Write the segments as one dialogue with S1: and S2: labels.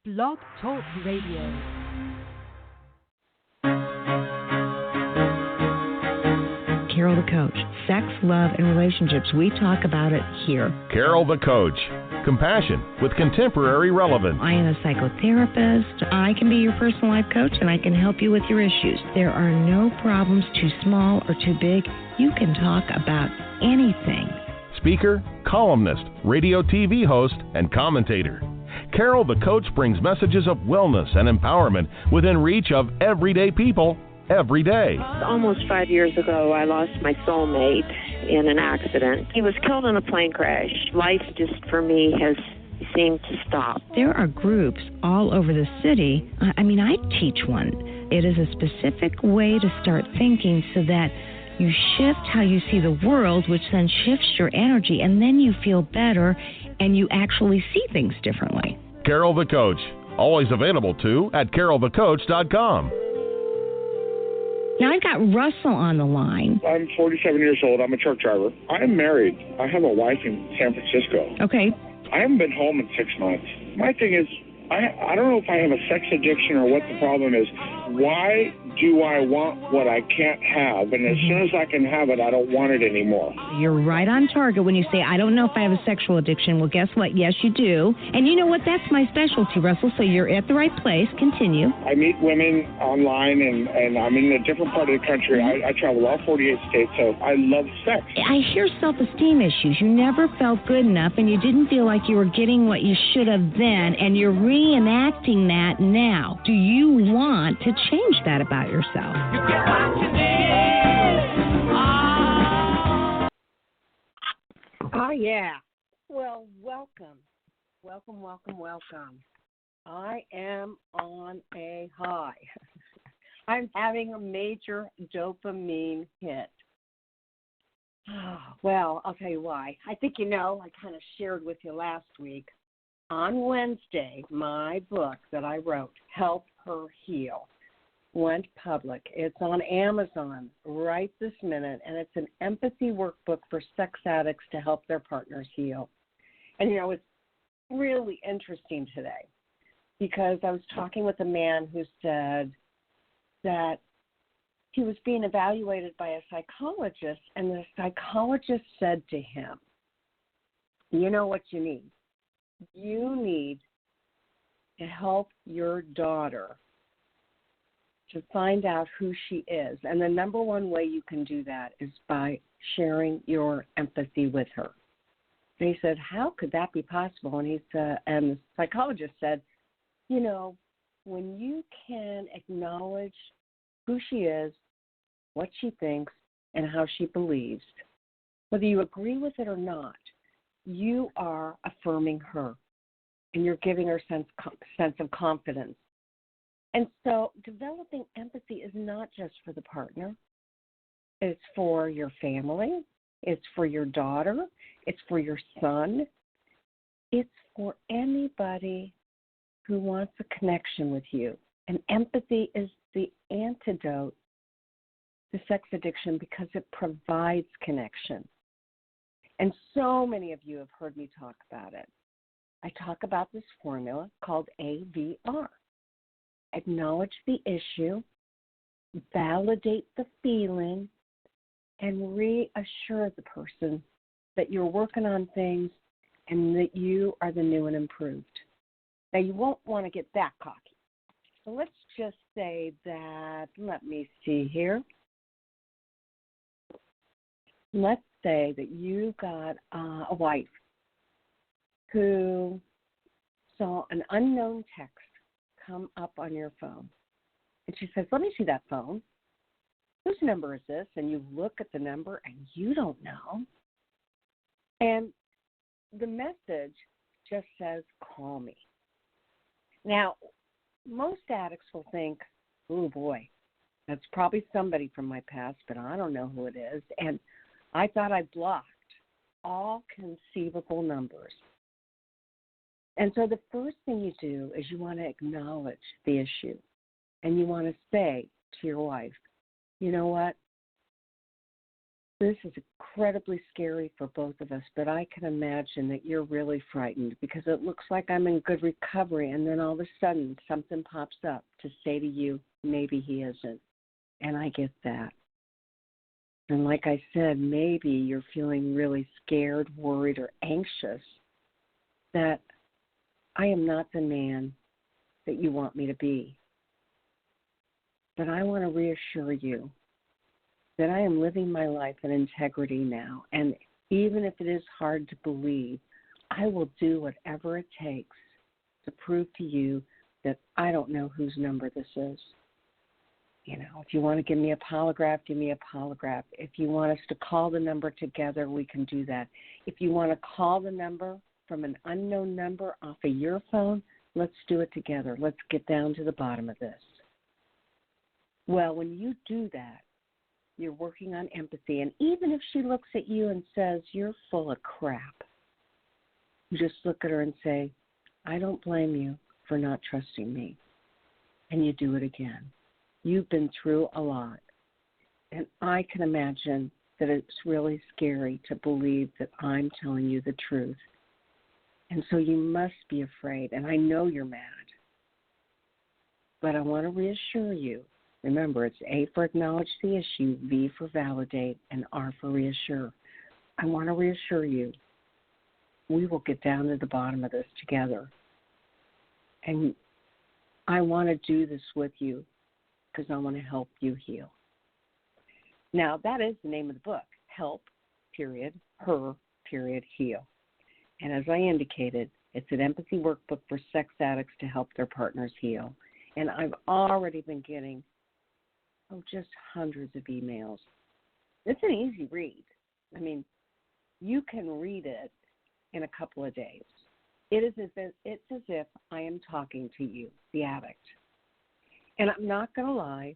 S1: Blog Talk Radio.
S2: Carol the Coach. Sex, love, and relationships. We talk about it here.
S3: Carol the Coach. Compassion with contemporary relevance.
S2: I am a psychotherapist. I can be your personal life coach, and I can help you with your issues. There are no problems too small or too big. You can talk about anything.
S3: Speaker, columnist, radio TV host, and commentator. Carol the Coach brings messages of wellness and empowerment within reach of everyday people every day.
S4: Almost 5 years ago, I lost my soulmate in an accident. He was killed in a plane crash. Life just, for me, has seemed to stop.
S2: There are groups all over the city. I teach one. It is a specific way to start thinking so that you shift how you see the world, which then shifts your energy, and then you feel better and you actually see things differently.
S3: Carol the Coach. Always available, too, at carolthecoach.com.
S2: Now, I've got Russell on the line.
S5: I'm 47 years old. I'm a truck driver. I'm married. I have a wife in San Francisco.
S2: Okay.
S5: I haven't been home in 6 months. My thing is, I don't know if I have a sex addiction or what the problem is. Why do I want what I can't have? And as soon as I can have it, I don't want it anymore.
S2: You're right on target when you say, I don't know if I have a sexual addiction. Well, guess what? Yes, you do. And you know what? That's my specialty, Russell, so you're at the right place. Continue.
S5: I meet women online, and I'm in a different part of the country. I travel all 48 states, so I love sex.
S2: I hear self-esteem issues. You never felt good enough, and you didn't feel like you were getting what you should have then, and you're reenacting that now. Do you want to change that about yourself?
S6: You get what you need.
S7: Oh, yeah. Well, welcome. I am on a high. I'm having a major dopamine hit. Well, I'll tell you why. I think I kind of shared with you last week. On Wednesday, my book that I wrote, Help Her Heal, went public. It's on Amazon right this minute, and it's an empathy workbook for sex addicts to help their partners heal. And, it's really interesting today because I was talking with a man who said that he was being evaluated by a psychologist, and the psychologist said to him, you know what you need? You need to help your daughter to find out who she is. And the number one way you can do that is by sharing your empathy with her. And he said, how could that be possible? And and the psychologist said, when you can acknowledge who she is, what she thinks, and how she believes, whether you agree with it or not, you are affirming her, and you're giving her sense of confidence. And so developing empathy is not just for the partner. It's for your family. It's for your daughter. It's for your son. It's for anybody who wants a connection with you. And empathy is the antidote to sex addiction because it provides connection. And so many of you have heard me talk about it. I talk about this formula called AVR. Acknowledge the issue, validate the feeling, and reassure the person that you're working on things and that you are the new and improved. Now, you won't want to get that cocky. So let's just say that, let me see here. Let's say that you got a wife who saw an unknown text come up on your phone. And she says, let me see that phone. Whose number is this? And you look at the number and you don't know. And the message just says, call me. Now, most addicts will think, oh boy, that's probably somebody from my past, but I don't know who it is. And I thought I blocked all conceivable numbers. And so the first thing you do is you want to acknowledge the issue. And you want to say to your wife, you know what? this is incredibly scary for both of us, but I can imagine that you're really frightened because it looks like I'm in good recovery, and then all of a sudden something pops up to say to you, maybe he isn't. And I get that. And like I said, maybe you're feeling really scared, worried, or anxious that I am not the man that you want me to be. But I want to reassure you that I am living my life in integrity now. And even if it is hard to believe, I will do whatever it takes to prove to you that I don't know whose number this is. You know, if you want to give me a polygraph, give me a polygraph. If you want us to call the number together, we can do that. If you want to call the number from an unknown number off of your phone, let's do it together. Let's get down to the bottom of this. Well, when you do that, you're working on empathy. And even if she looks at you and says, you're full of crap, you just look at her and say, I don't blame you for not trusting me. And you do it again. You've been through a lot. And I can imagine that it's really scary to believe that I'm telling you the truth. And so you must be afraid. And I know you're mad. But I want to reassure you. Remember, it's A for acknowledge the issue, V for validate, and R for reassure. I want to reassure you, we will get down to the bottom of this together. And I want to do this with you because I want to help you heal. Now, that is the name of the book, Help, Her, Heal. And as I indicated, it's an empathy workbook for sex addicts to help their partners heal. And I've already been getting just hundreds of emails. It's an easy read. I mean, you can read it in a couple of days. It's as if I am talking to you, the addict. And I'm not going to lie,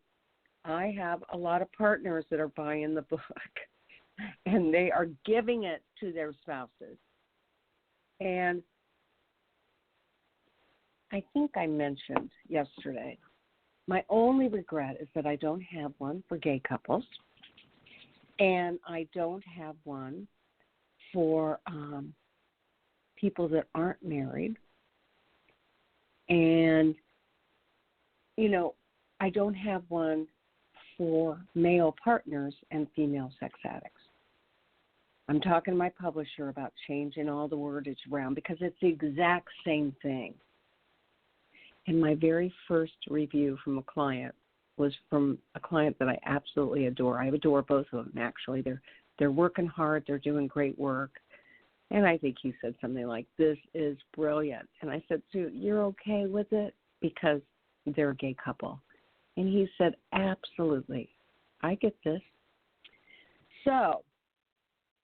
S7: I have a lot of partners that are buying the book, and they are giving it to their spouses. And I think I mentioned yesterday, my only regret is that I don't have one for gay couples, and I don't have one for people that aren't married. And, I don't have one for male partners and female sex addicts. I'm talking to my publisher about changing all the wordage around because it's the exact same thing. And my very first review from a client was from a client that I absolutely adore. I adore both of them, actually. They're working hard. They're doing great work. And I think he said something like, this is brilliant. And I said, Sue, you're okay with it? Because they're a gay couple. And he said, absolutely. I get this. So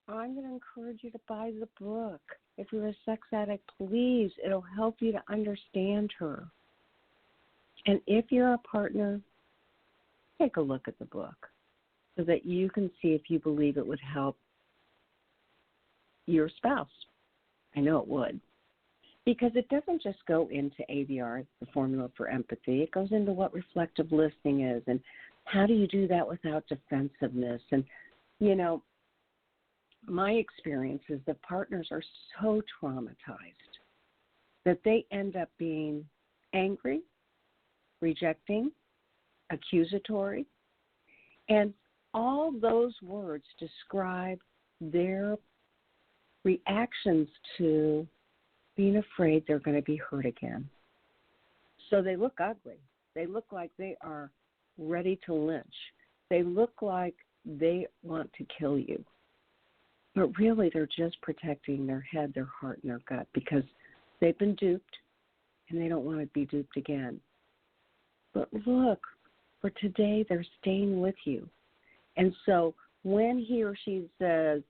S7: I'm going to encourage you to buy the book. If you're a sex addict, please, it'll help you to understand her. And if you're a partner, take a look at the book so that you can see if you believe it would help your spouse. I know it would. Because it doesn't just go into AVR, the formula for empathy. It goes into what reflective listening is and how do you do that without defensiveness. And, my experience is that partners are so traumatized that they end up being angry, rejecting, accusatory, and all those words describe their reactions to being afraid they're going to be hurt again. So they look ugly. They look like they are ready to lynch. They look like they want to kill you. But really, they're just protecting their head, their heart, and their gut because they've been duped and they don't want to be duped again. But look, for today, they're staying with you. And so when he or she says,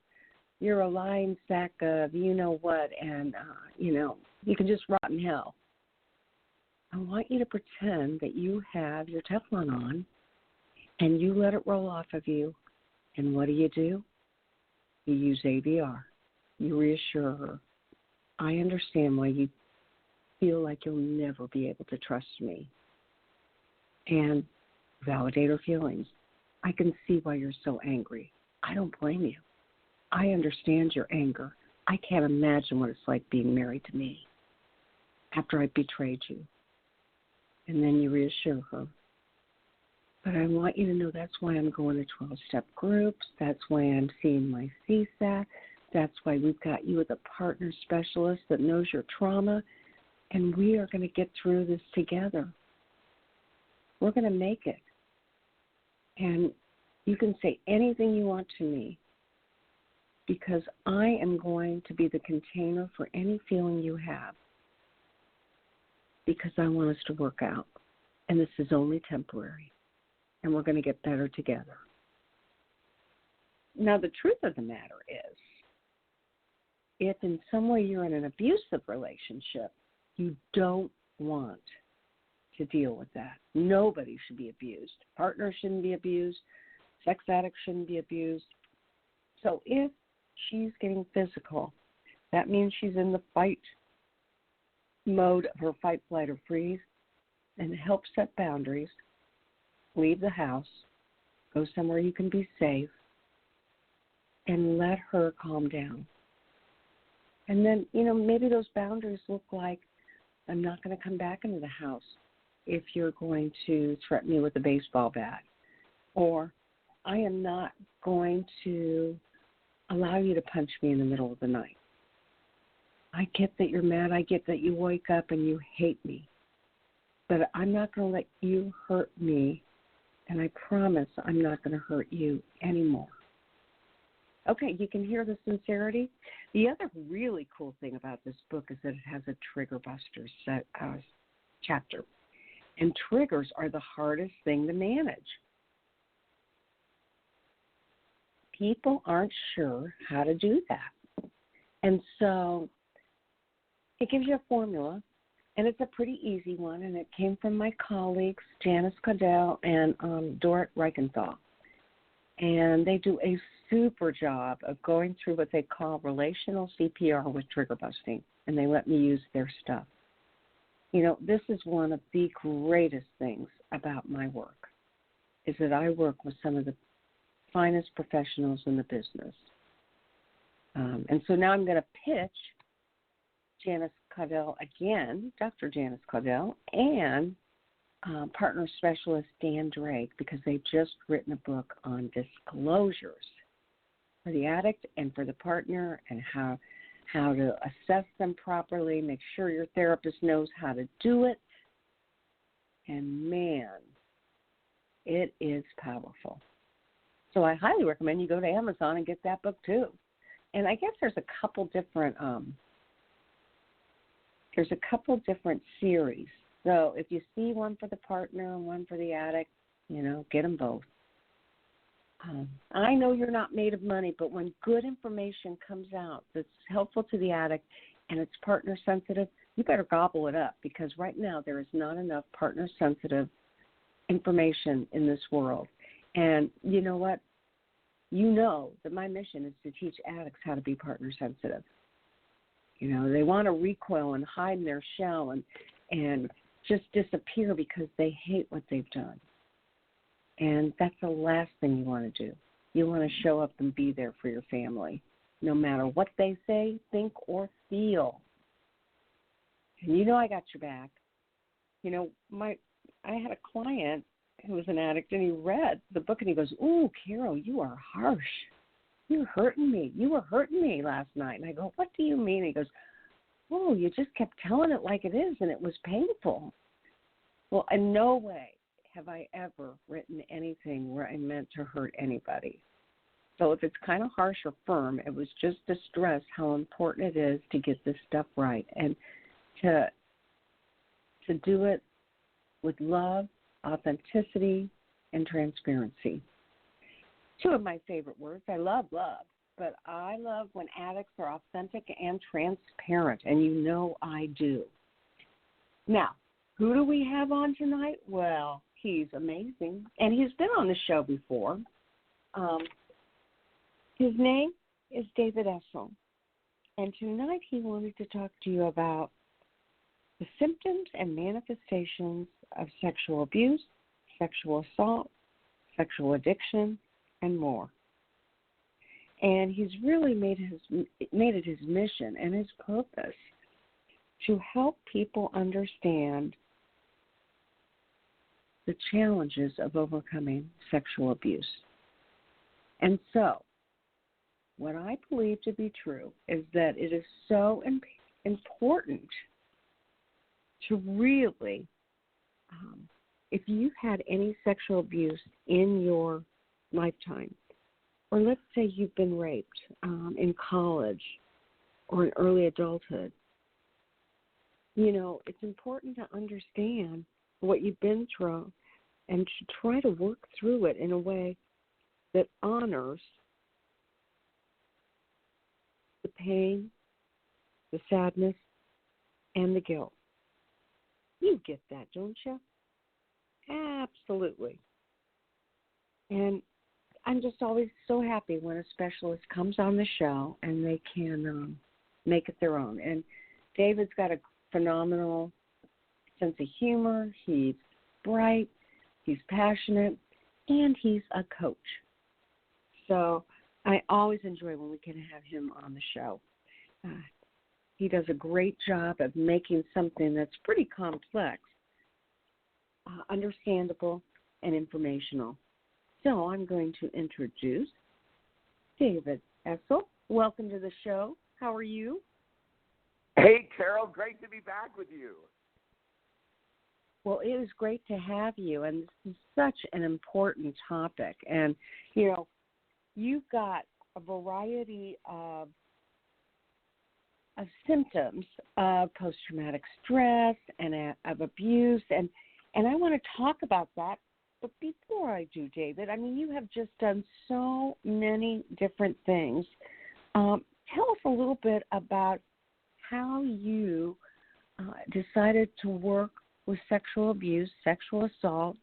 S7: you're a lying sack of you-know-what, and, you can just rot in hell, I want you to pretend that you have your Teflon on and you let it roll off of you. And what do? You use AVR. You reassure her. I understand why you feel like you'll never be able to trust me. And validate her feelings. I can see why you're so angry. I don't blame you. I understand your anger. I can't imagine what it's like being married to me after I betrayed you. And then you reassure her. But I want you to know that's why I'm going to 12-step groups. That's why I'm seeing my CSAT. That's why we've got you with a partner specialist that knows your trauma. And we are going to get through this together. We're going to make it. And you can say anything you want to me because I am going to be the container for any feeling you have because I want us to work out. And this is only temporary. And we're going to get better together. Now, the truth of the matter is, if in some way you're in an abusive relationship, you don't want to deal with that. Nobody should be abused. Partners shouldn't be abused. Sex addicts shouldn't be abused. So if she's getting physical, that means she's in the fight mode of her fight, flight, or freeze, and help set boundaries. Leave the house, go somewhere you can be safe, and let her calm down. And then, maybe those boundaries look like, I'm not going to come back into the house if you're going to threaten me with a baseball bat. Or I am not going to allow you to punch me in the middle of the night. I get that you're mad. I get that you wake up and you hate me. But I'm not going to let you hurt me. And I promise I'm not going to hurt you anymore. Okay, you can hear the sincerity. The other really cool thing about this book is that it has a trigger busters chapter. And triggers are the hardest thing to manage. People aren't sure how to do that. And so it gives you a formula. And it's a pretty easy one, and it came from my colleagues, Janice Caudell and Dorit Reichenthal. And they do a super job of going through what they call relational CPR with trigger busting, and they let me use their stuff. This is one of the greatest things about my work, is that I work with some of the finest professionals in the business. And so now I'm going to pitch Janice Caudell again, Dr. Janice Caudell, and partner specialist Dan Drake, because they've just written a book on disclosures for the addict and for the partner, and how to assess them properly, make sure your therapist knows how to do it. And man, it is powerful. So I highly recommend you go to Amazon and get that book too. And I guess there's a couple different series. So if you see one for the partner and one for the addict, get them both. I know you're not made of money, but when good information comes out that's helpful to the addict and it's partner sensitive, you better gobble it up, because right now there is not enough partner sensitive information in this world. And you know what? You know that my mission is to teach addicts how to be partner sensitive. They want to recoil and hide in their shell and just disappear because they hate what they've done. And that's the last thing you want to do. You want to show up and be there for your family, no matter what they say, think, or feel. And I got your back. I had a client who was an addict, and he read the book, and he goes, "Ooh, Carol, you are harsh. You're hurting me. You were hurting me last night." And I go, "What do you mean?" He goes, "Oh, you just kept telling it like it is, and it was painful." Well, in no way have I ever written anything where I meant to hurt anybody. So if it's kind of harsh or firm, it was just to stress how important it is to get this stuff right and to do it with love, authenticity, and transparency. Two of my favorite words. I love love, but I love when addicts are authentic and transparent, and I do. Now, who do we have on tonight? Well, he's amazing, and he's been on the show before. His name is David Essel, and tonight he wanted to talk to you about the symptoms and manifestations of sexual abuse, sexual assault, sexual addiction, and more. And he's really made it his mission and his purpose to help people understand the challenges of overcoming sexual abuse. And so, what I believe to be true is that it is so important to really, if you've had any sexual abuse in your lifetime, or let's say you've been raped in college or in early adulthood, it's important to understand what you've been through and to try to work through it in a way that honors the pain, the sadness, and the guilt. You get that, don't you? Absolutely. And I'm just always so happy when a specialist comes on the show and they can make it their own. And David's got a phenomenal sense of humor. He's bright, he's passionate, and he's a coach. So I always enjoy when we can have him on the show. He does a great job of making something that's pretty complex understandable and informational. So I'm going to introduce David Essel. Welcome to the show. How are you?
S1: Hey, Carol. Great to be back with you.
S7: Well, it is great to have you, and this is such an important topic. And, you've got a variety of symptoms of post-traumatic stress and of abuse, and I want to talk about that. But before I do, David, you have just done so many different things. Tell us a little bit about how you decided to work with sexual abuse, sexual assault,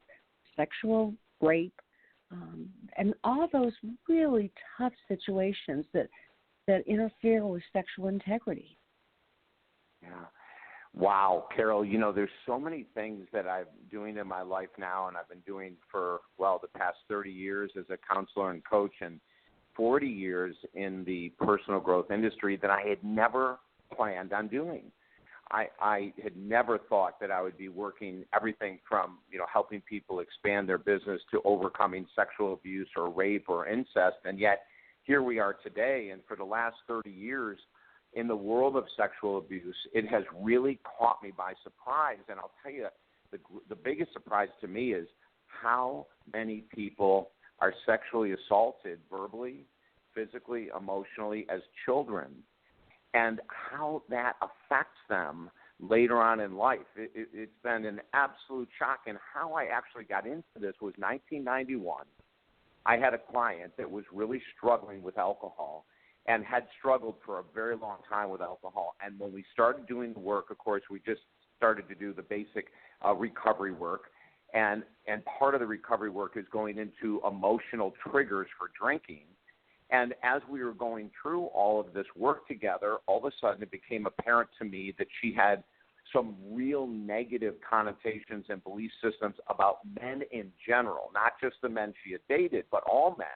S7: sexual rape, and all those really tough situations that interfere with sexual integrity.
S1: Yeah. Wow, Carol, there's so many things that I'm doing in my life now, and I've been doing for, the past 30 years as a counselor and coach and 40 years in the personal growth industry that I had never planned on doing. I had never thought that I would be working everything from, helping people expand their business to overcoming sexual abuse or rape or incest, and yet here we are today, and for the last 30 years, in the world of sexual abuse, it has really caught me by surprise. And I'll tell you, the biggest surprise to me is how many people are sexually assaulted verbally, physically, emotionally as children, and how that affects them later on in life. It's been an absolute shock. And how I actually got into this was 1991. I had a client that was really struggling with alcohol and had struggled for a very long time with alcohol. And when we started doing the work, of course, we just started to do the basic recovery work. And part of the recovery work is going into emotional triggers for drinking. And as we were going through all of this work together, all of a sudden it became apparent to me that she had some real negative connotations and belief systems about men in general, not just the men she had dated, but all men,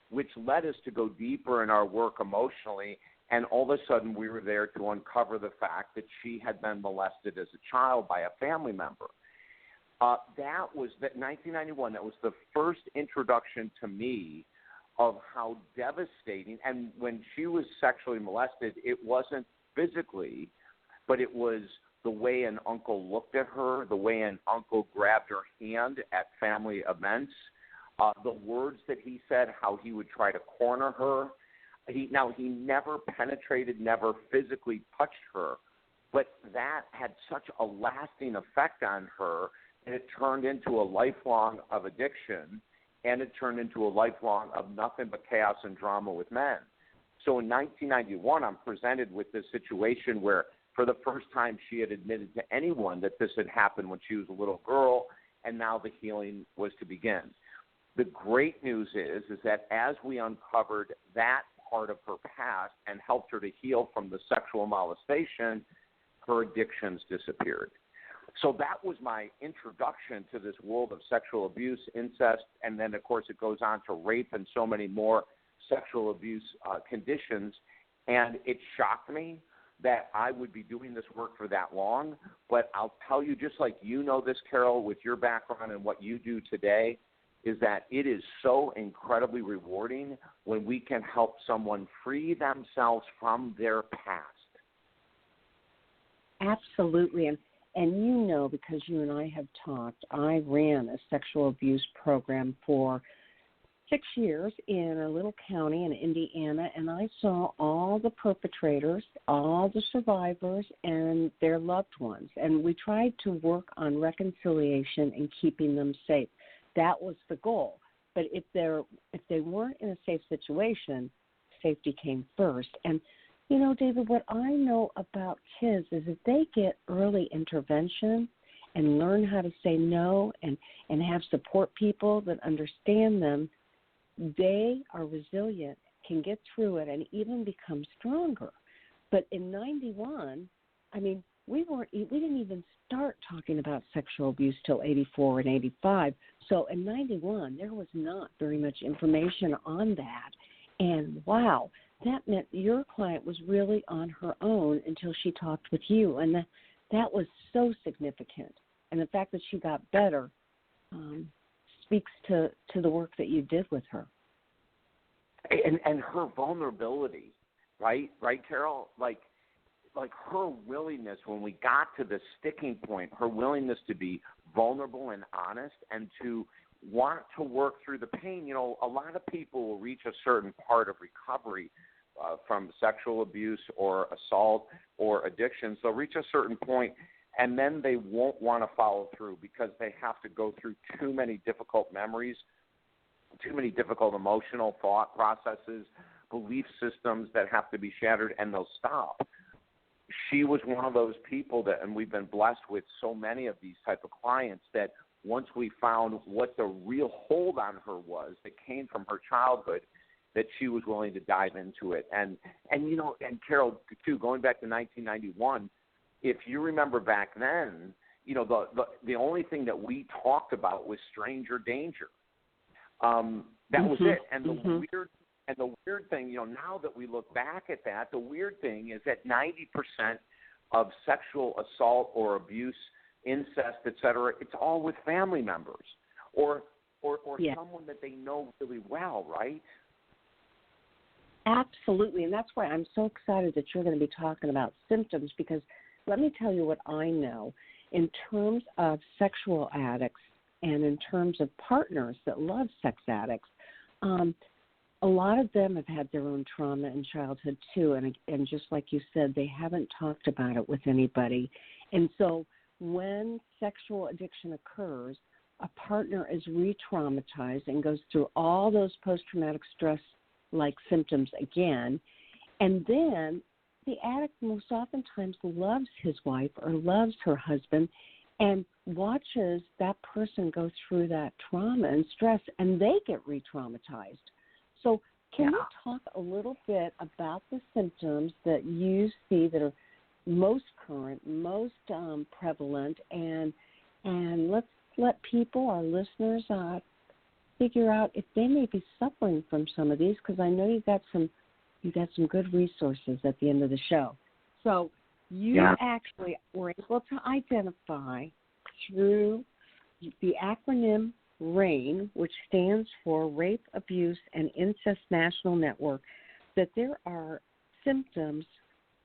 S1: which led us to go deeper in our work emotionally, and all of a sudden we were there to uncover the fact that she had been molested as a child by a family member. That was 1991. That was the first introduction to me of how devastating, and when she was sexually molested, it wasn't physically, but it was the way an uncle looked at her, the way an uncle grabbed her hand at family events, the words that he said, how he would try to corner her. He never penetrated, never physically touched her, but that had such a lasting effect on her, and it turned into a lifelong of addiction, and it turned into a lifelong of nothing but chaos and drama with men. So in 1991, I'm presented with this situation where for the first time she had admitted to anyone that this had happened when she was a little girl, and now the healing was to begin. The great news is that as we uncovered that part of her past and helped her to heal from the sexual molestation, her addictions disappeared. So that was my introduction to this world of sexual abuse, incest, and then, of course, it goes on to rape and so many more sexual abuse conditions, and it shocked me that I would be doing this work for that long. But I'll tell you, just like you know this, Carol, with your background and what you do today, is that it is so incredibly rewarding when we can help someone free themselves from their past.
S7: Absolutely. And you know, because you and I have talked, I ran a sexual abuse program for 6 years in a little county in Indiana, and I saw all the perpetrators, all the survivors, and their loved ones. And we tried to work on reconciliation and keeping them safe. That was the goal. But if they weren't in a safe situation, safety came first. And, you know, David, what I know about kids is if they get early intervention and learn how to say no and have support people that understand them, they are resilient, can get through it, and even become stronger. But in 91, I mean, we didn't even start talking about sexual abuse till 84 and 85. So in 91, there was not very much information on that. And wow, that meant your client was really on her own until she talked with you. And that was so significant. And the fact that she got better speaks to the work that you did with her.
S1: And her vulnerability, right, Carol? Like her willingness when we got to the sticking point, her willingness to be vulnerable and honest and to want to work through the pain. You know, a lot of people will reach a certain part of recovery from sexual abuse or assault or addictions. They'll reach a certain point, and then they won't want to follow through because they have to go through too many difficult memories, too many difficult emotional thought processes, belief systems that have to be shattered, and they'll stop. She was one of those people that, and we've been blessed with so many of these type of clients, that once we found what the real hold on her was that came from her childhood, that she was willing to dive into it. And you know, and Carol, too, going back to 1991, if you remember back then, you know, the only thing that we talked about was stranger danger. That was it. And the weird thing, you know, now that we look back at that, the weird thing is that 90% of sexual assault or abuse, incest, et cetera, it's all with family members or someone that they know really well, right?
S7: Absolutely, and that's why I'm so excited that you're going to be talking about symptoms, because let me tell you what I know in terms of sexual addicts and in terms of partners that love sex addicts. A lot of them have had their own trauma in childhood too, and just like you said, they haven't talked about it with anybody. And so when sexual addiction occurs, a partner is re-traumatized and goes through all those post-traumatic stress-like symptoms again, and then the addict most oftentimes loves his wife or loves her husband and watches that person go through that trauma and stress, and they get re-traumatized. So can you talk a little bit about the symptoms that you see that are most current, most prevalent, and let's let people, our listeners, figure out if they may be suffering from some of these, because I know you got some good resources at the end of the show. So you actually were able to identify through the acronym RAIN, which stands for Rape, Abuse, and Incest National Network, that there are symptoms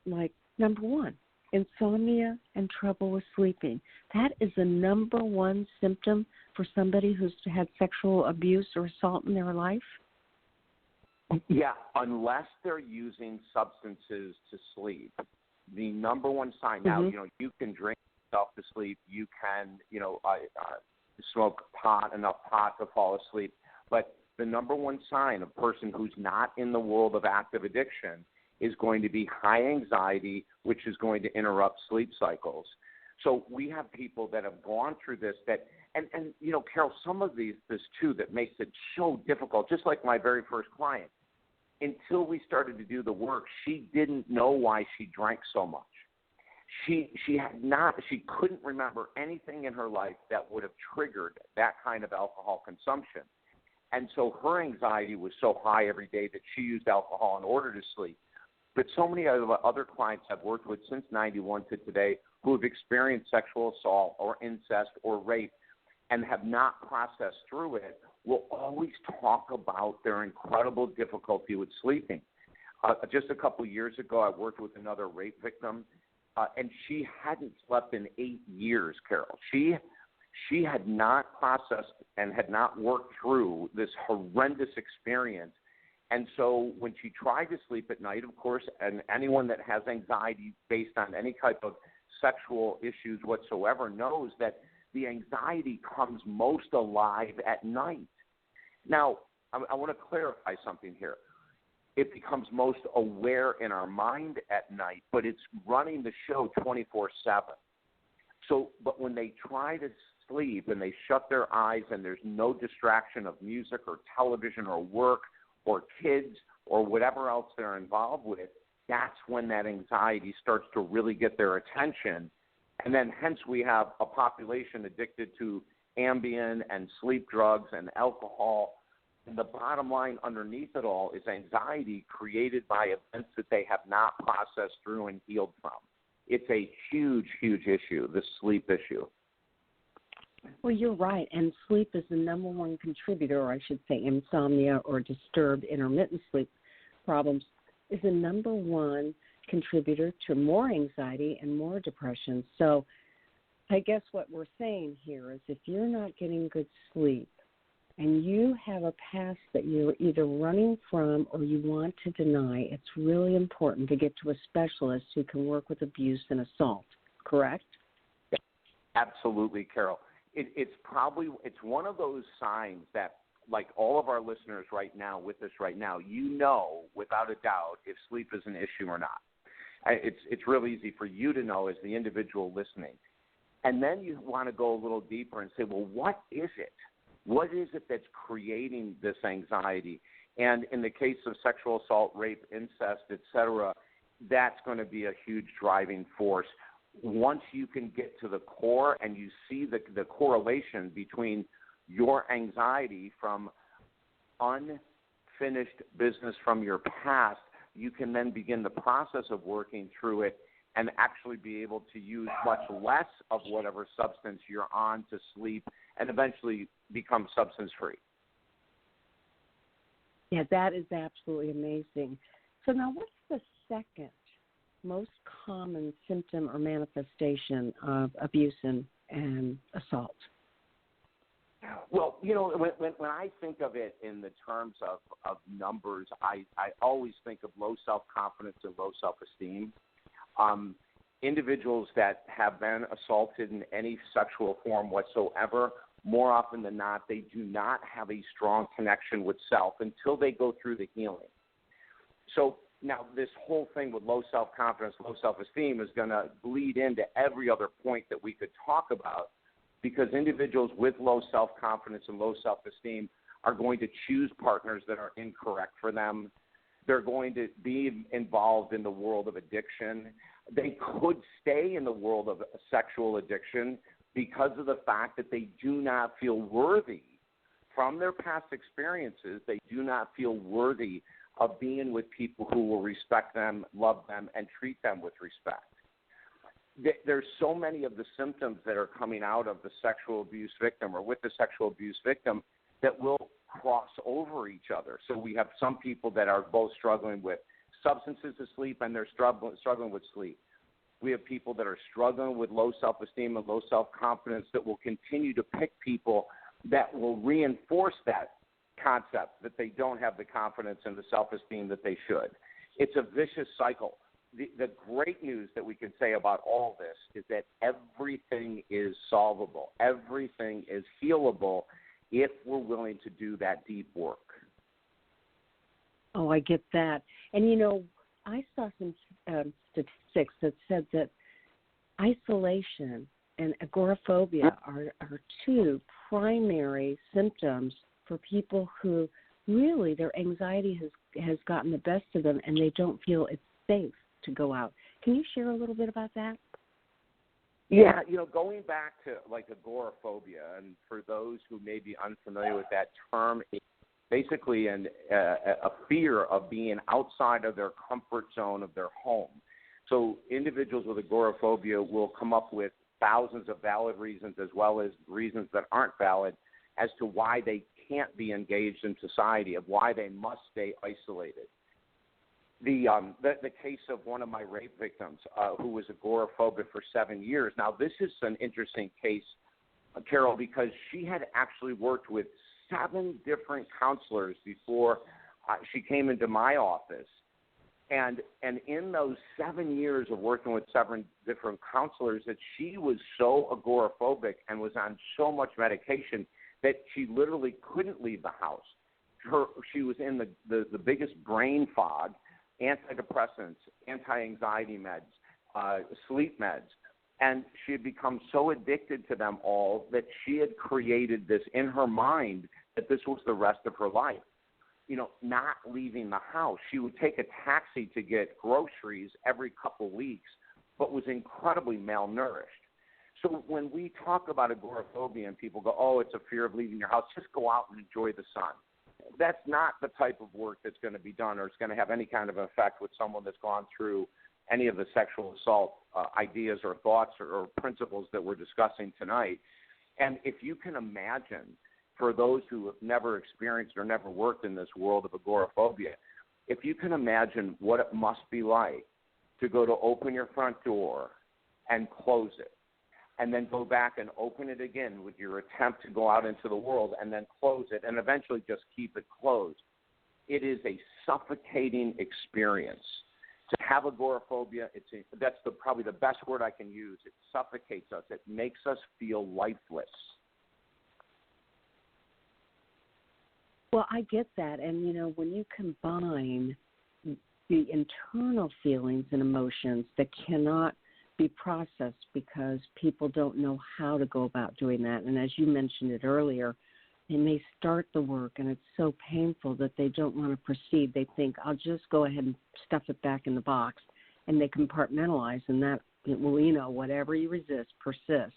S7: like, number one, insomnia and trouble with sleeping. That is the number one symptom for somebody who's had sexual abuse or assault in their life?
S1: Yeah, unless they're using substances to sleep. The number one sign, now, you know, you can drink yourself to sleep, you can, you know, smoke enough pot to fall asleep. But the number one sign of a person who's not in the world of active addiction is going to be high anxiety, which is going to interrupt sleep cycles. So we have people that have gone through this that, and you know, Carol, some of this too that makes it so difficult, just like my very first client. Until we started to do the work, she didn't know why she drank so much. She couldn't remember anything in her life that would have triggered that kind of alcohol consumption. And so her anxiety was so high every day that she used alcohol in order to sleep. But so many other clients I've worked with since 91 to today who have experienced sexual assault or incest or rape and have not processed through it will always talk about their incredible difficulty with sleeping. Just a couple years ago, I worked with another rape victim, and she hadn't slept in 8 years, Carol. She had not processed and had not worked through this horrendous experience. And so when she tried to sleep at night, of course, and anyone that has anxiety based on any type of sexual issues whatsoever knows that the anxiety comes most alive at night. Now, I want to clarify something here. It becomes most aware in our mind at night, but it's running the show 24/7. So, but when they try to sleep and they shut their eyes and there's no distraction of music or television or work or kids or whatever else they're involved with, that's when that anxiety starts to really get their attention. And then hence we have a population addicted to Ambien and sleep drugs and alcohol. And the bottom line underneath it all is anxiety created by events that they have not processed through and healed from. It's a huge, huge issue, the sleep issue.
S7: Well, you're right, and sleep is the number one contributor, or I should say insomnia or disturbed intermittent sleep problems is the number one contributor to more anxiety and more depression. So I guess what we're saying here is if you're not getting good sleep and you have a past that you're either running from or you want to deny, it's really important to get to a specialist who can work with abuse and assault, correct?
S1: Absolutely, Carol. It's one of those signs that, like all of our listeners right now with us right now, you know without a doubt if sleep is an issue or not. It's real easy for you to know as the individual listening. And then you want to go a little deeper and say, well, what is it? What is it that's creating this anxiety? And in the case of sexual assault, rape, incest, et cetera, that's going to be a huge driving force. Once you can get to the core and you see the correlation between your anxiety from unfinished business from your past, you can then begin the process of working through it and actually be able to use much less of whatever substance you're on to sleep and eventually become substance-free.
S7: Yeah, that is absolutely amazing. So now what's the second most common symptom or manifestation of abuse and assault?
S1: Well, when I think of it in the terms of numbers, I always think of low self-confidence and low self-esteem. Individuals that have been assaulted in any sexual form whatsoever, more often than not, they do not have a strong connection with self until they go through the healing. So now this whole thing with low self-confidence, low self-esteem is going to bleed into every other point that we could talk about, because individuals with low self-confidence and low self-esteem are going to choose partners that are incorrect for them. They're going to be involved in the world of addiction. They could stay in the world of sexual addiction because of the fact that they do not feel worthy from their past experiences. They do not feel worthy of being with people who will respect them, love them, and treat them with respect. There's so many of the symptoms that are coming out of the sexual abuse victim or with the sexual abuse victim that will cross over each other. So we have some people that are both struggling with substances to sleep and they're struggling with sleep. We have people that are struggling with low self-esteem and low self-confidence that will continue to pick people that will reinforce that concept that they don't have the confidence and the self-esteem that they should. It's a vicious cycle. The great news that we can say about all this is that everything is solvable. Everything is healable if we're willing to do that deep work.
S7: Oh, I get that. And, I saw some statistics that said that isolation and agoraphobia are two primary symptoms for people who really their anxiety has gotten the best of them and they don't feel it's safe to go out. Can you share a little bit about that?
S1: Yeah, going back to like agoraphobia, and for those who may be unfamiliar with that term, basically a fear of being outside of their comfort zone of their home. So individuals with agoraphobia will come up with thousands of valid reasons as well as reasons that aren't valid as to why they can't be engaged in society, of why they must stay isolated. The case of one of my rape victims who was agoraphobic for 7 years. Now, this is an interesting case, Carol, because she had actually worked with 7 different counselors before she came into my office. And in those 7 years of working with 7 different counselors, that she was so agoraphobic and was on so much medication that she literally couldn't leave the house. She was in the biggest brain fog, antidepressants, anti-anxiety meds, sleep meds. And she had become so addicted to them all that she had created this in her mind that this was the rest of her life. You know, not leaving the house. She would take a taxi to get groceries every couple weeks, but was incredibly malnourished. So when we talk about agoraphobia and people go, oh, it's a fear of leaving your house, just go out and enjoy the sun. That's not the type of work that's going to be done or it's going to have any kind of effect with someone that's gone through any of the sexual assault ideas or thoughts or principles that we're discussing tonight. And if you can imagine, for those who have never experienced or never worked in this world of agoraphobia, if you can imagine what it must be like to go to open your front door and close it, and then go back and open it again with your attempt to go out into the world and then close it and eventually just keep it closed. It is a suffocating experience. To have agoraphobia, that's probably the best word I can use. It suffocates us. It makes us feel lifeless.
S7: Well, I get that. And, you know, when you combine the internal feelings and emotions that cannot be processed because people don't know how to go about doing that. And as you mentioned it earlier, they may start the work and it's so painful that they don't want to proceed. They think, I'll just go ahead and stuff it back in the box. And they compartmentalize, and that, well, you know, whatever you resist persists.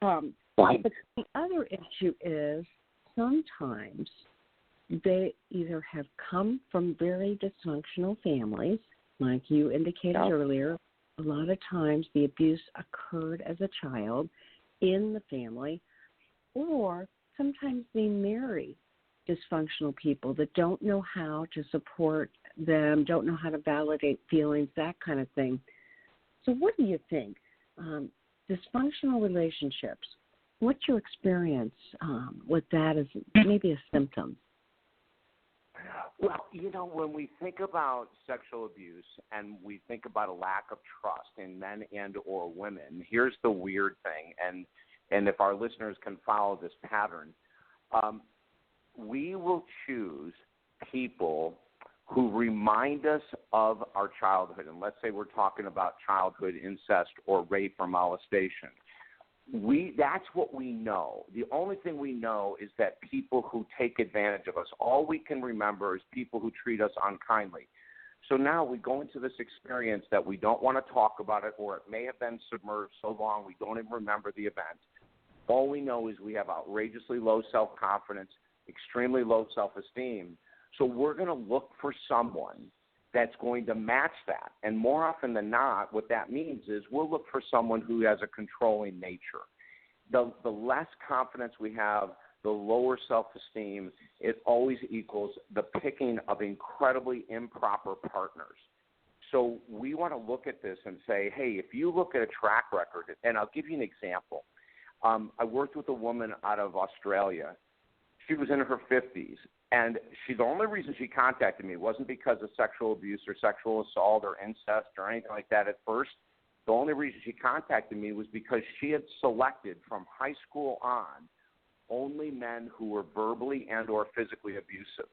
S7: But the other issue is sometimes they either have come from very dysfunctional families, like you indicated earlier. A lot of times the abuse occurred as a child in the family, or sometimes they marry dysfunctional people that don't know how to support them, don't know how to validate feelings, that kind of thing. So what do you think? Dysfunctional relationships, what's your experience with that as maybe a symptom?
S1: Well, you know, when we think about sexual abuse and we think about a lack of trust in men and or women, here's the weird thing, and if our listeners can follow this pattern, we will choose people who remind us of our childhood. And let's say we're talking about childhood incest or rape or molestation. That's what we know. The only thing we know is that people who take advantage of us, all we can remember is people who treat us unkindly. So now we go into this experience that we don't want to talk about it, or it may have been submerged so long we don't even remember the event. All we know is we have outrageously low self-confidence, extremely low self-esteem. So we're going to look for someone that's going to match that. And more often than not, what that means is we'll look for someone who has a controlling nature. The less confidence we have, the lower self-esteem, it always equals the picking of incredibly improper partners. So we want to look at this and say, hey, if you look at a track record, and I'll give you an example. I worked with a woman out of Australia. She was in her 50s. And the only reason she contacted me wasn't because of sexual abuse or sexual assault or incest or anything like that at first. The only reason she contacted me was because she had selected from high school on only men who were verbally and or physically abusive.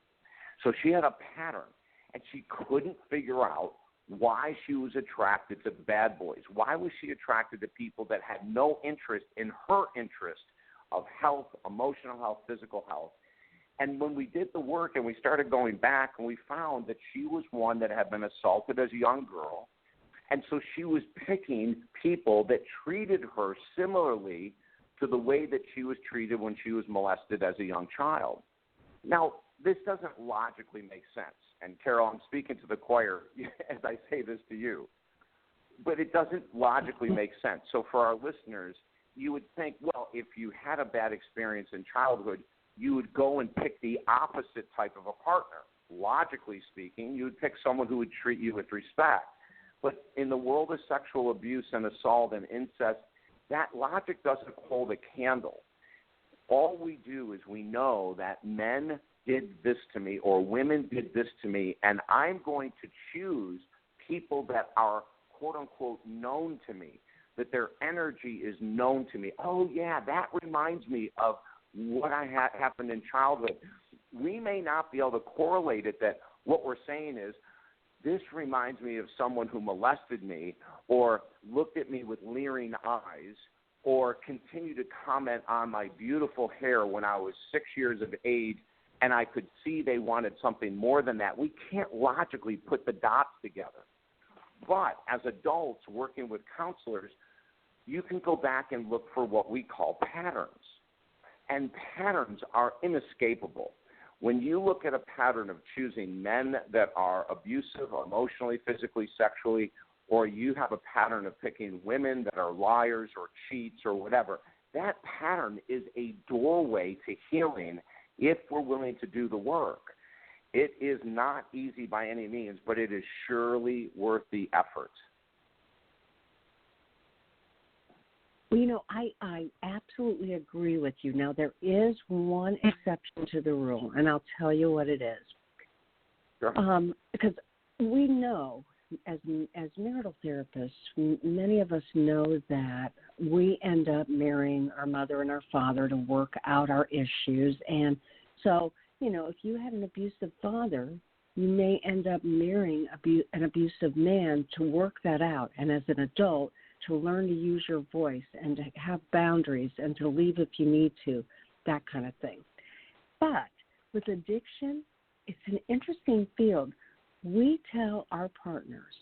S1: So she had a pattern, and she couldn't figure out why she was attracted to bad boys. Why was she attracted to people that had no interest in her interest of health, emotional health, physical health? And when we did the work and we started going back, and we found that she was one that had been assaulted as a young girl, and so she was picking people that treated her similarly to the way that she was treated when she was molested as a young child. Now, this doesn't logically make sense. And, Carol, I'm speaking to the choir as I say this to you. But it doesn't logically make sense. So for our listeners, you would think, well, if you had a bad experience in childhood, you would go and pick the opposite type of a partner. Logically speaking, you would pick someone who would treat you with respect. But in the world of sexual abuse and assault and incest, that logic doesn't hold a candle. All we do is we know that men did this to me or women did this to me, and I'm going to choose people that are, quote-unquote, known to me, that their energy is known to me. Oh, yeah, that reminds me of what happened in childhood. We may not be able to correlate it, that what we're saying is, this reminds me of someone who molested me or looked at me with leering eyes or continued to comment on my beautiful hair when I was 6 years of age, and I could see they wanted something more than that. We can't logically put the dots together. But as adults working with counselors, you can go back and look for what we call patterns. And patterns are inescapable. When you look at a pattern of choosing men that are abusive emotionally, physically, sexually, or you have a pattern of picking women that are liars or cheats or whatever, that pattern is a doorway to healing if we're willing to do the work. It is not easy by any means, but it is surely worth the effort.
S7: Well, I absolutely agree with you. Now, there is one exception to the rule, and I'll tell you what it is.
S1: Sure.
S7: Because we know, as marital therapists, many of us know that we end up marrying our mother and our father to work out our issues. And so, if you had an abusive father, you may end up marrying an abusive man to work that out. And as an adult, to learn to use your voice and to have boundaries and to leave if you need to, that kind of thing. But with addiction, it's an interesting field. We tell our partners,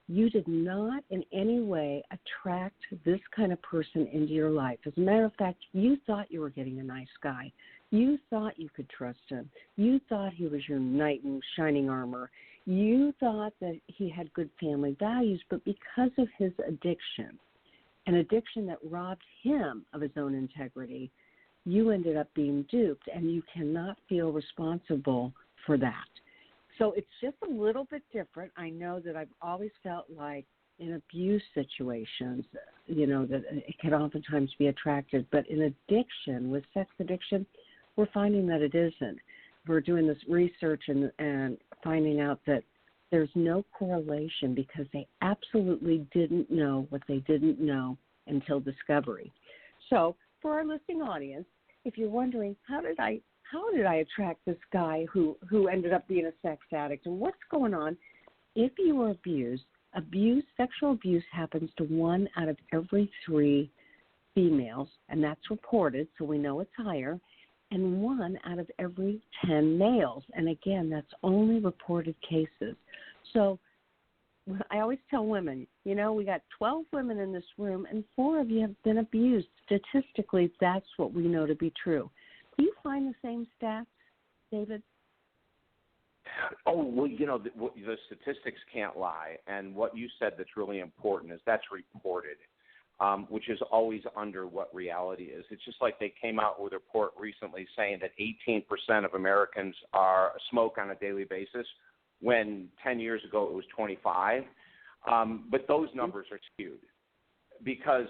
S7: you did not in any way attract this kind of person into your life. As a matter of fact, you thought you were getting a nice guy. You thought you could trust him. You thought he was your knight in shining armor. You thought that he had good family values, but because of his addiction, an addiction that robbed him of his own integrity, you ended up being duped, and you cannot feel responsible for that. So it's just a little bit different. I know that I've always felt like in abuse situations, that it can oftentimes be attracted, but in addiction, with sex addiction, we're finding that it isn't. We're doing this research and finding out that there's no correlation because they absolutely didn't know what they didn't know until discovery. So for our listening audience, if you're wondering, how did I attract this guy who ended up being a sex addict and what's going on? If you were abused, sexual abuse happens to 1 out of every 3 females, and that's reported, so we know it's higher, and 1 out of every 10 males. And again, that's only reported cases. So I always tell women, we got 12 women in this room, and 4 of you have been abused. Statistically, that's what we know to be true. Do you find the same stats, David?
S1: Oh, well, the statistics can't lie. And what you said that's really important is that's reported, which is always under what reality is. It's just like they came out with a report recently saying that 18% of Americans smoke on a daily basis, when 10 years ago it was 25. But those numbers are skewed because,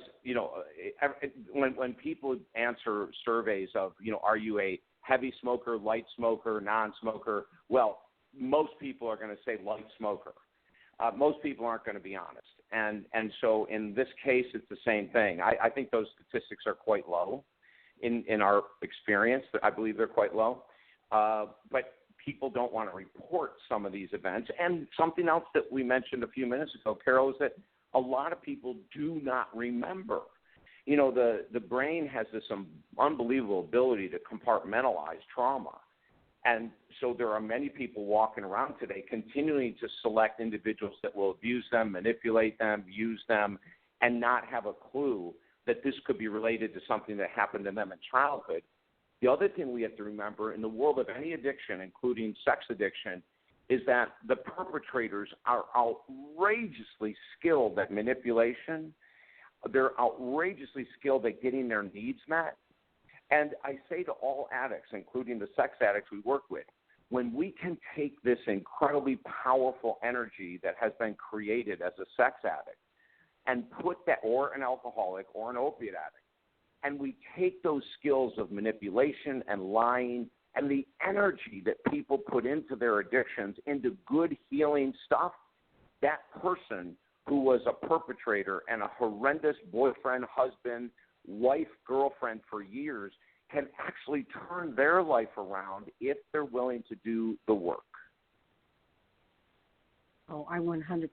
S1: when people answer surveys of, are you a heavy smoker, light smoker, non-smoker, well, most people are going to say light smoker. Most people aren't going to be honest. And so in this case, it's the same thing. I think those statistics are quite low in our experience. I believe they're quite low. But people don't want to report some of these events. And something else that we mentioned a few minutes ago, Carol, is that a lot of people do not remember. The brain has this unbelievable ability to compartmentalize trauma. And so there are many people walking around today continuing to select individuals that will abuse them, manipulate them, use them, and not have a clue that this could be related to something that happened to them in childhood. The other thing we have to remember in the world of any addiction, including sex addiction, is that the perpetrators are outrageously skilled at manipulation. They're outrageously skilled at getting their needs met. And I say to all addicts, including the sex addicts we work with, when we can take this incredibly powerful energy that has been created as a sex addict and put that, or an alcoholic or an opiate addict, and we take those skills of manipulation and lying and the energy that people put into their addictions into good healing stuff, that person who was a perpetrator and a horrendous boyfriend, husband, wife, girlfriend for years can actually turn their life around if they're willing to do the work.
S7: Oh, I 100%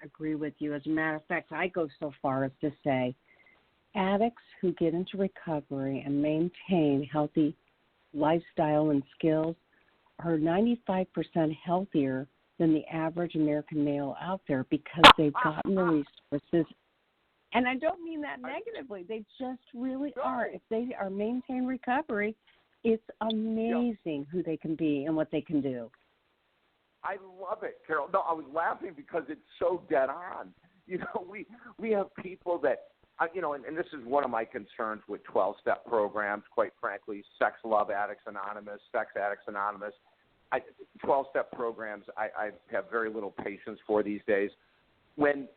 S7: agree with you. As a matter of fact, I go so far as to say addicts who get into recovery and maintain healthy lifestyle and skills are 95% healthier than the average American male out there because they've gotten the resources. And I don't mean that negatively. They just really are. If they are maintain recovery, it's amazing who they can be and what they can do.
S1: I love it, Carol. No, I was laughing because it's so dead on. We have people that, and this is one of my concerns with 12-step programs, quite frankly, Sex Love Addicts Anonymous, Sex Addicts Anonymous. 12-step programs I have very little patience for these days. When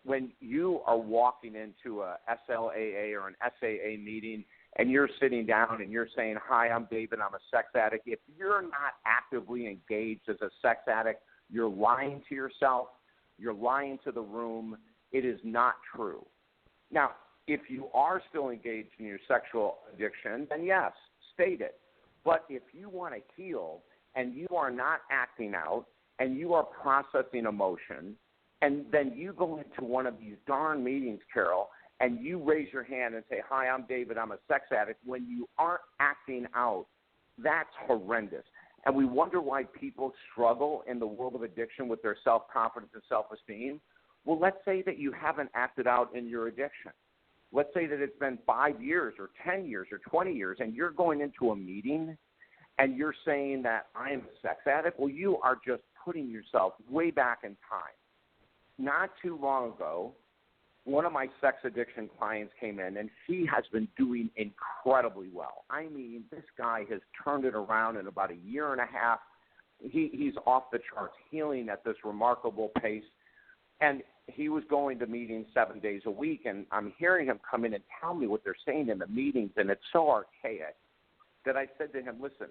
S1: you are walking into a SLAA or an SAA meeting and you're sitting down and you're saying, "Hi, I'm David, I'm a sex addict," if you're not actively engaged as a sex addict, you're lying to yourself, you're lying to the room. It is not true. Now, if you are still engaged in your sexual addiction, then yes, state it. But if you want to heal and you are not acting out and you are processing emotion, and then you go into one of these darn meetings, Carol, and you raise your hand and say, "Hi, I'm David, I'm a sex addict," when you aren't acting out, that's horrendous. And we wonder why people struggle in the world of addiction with their self-confidence and self-esteem. Well, let's say that you haven't acted out in your addiction. Let's say that it's been 5 years or 10 years or 20 years, and you're going into a meeting and you're saying that I am a sex addict. Well, you are just putting yourself way back in time. Not too long ago, one of my sex addiction clients came in, and he has been doing incredibly well. I mean, this guy has turned it around in about a year and a half. He's off the charts, healing at this remarkable pace. And he was going to meetings 7 days a week, and I'm hearing him come in and tell me what they're saying in the meetings, and it's so archaic that I said to him, "Listen,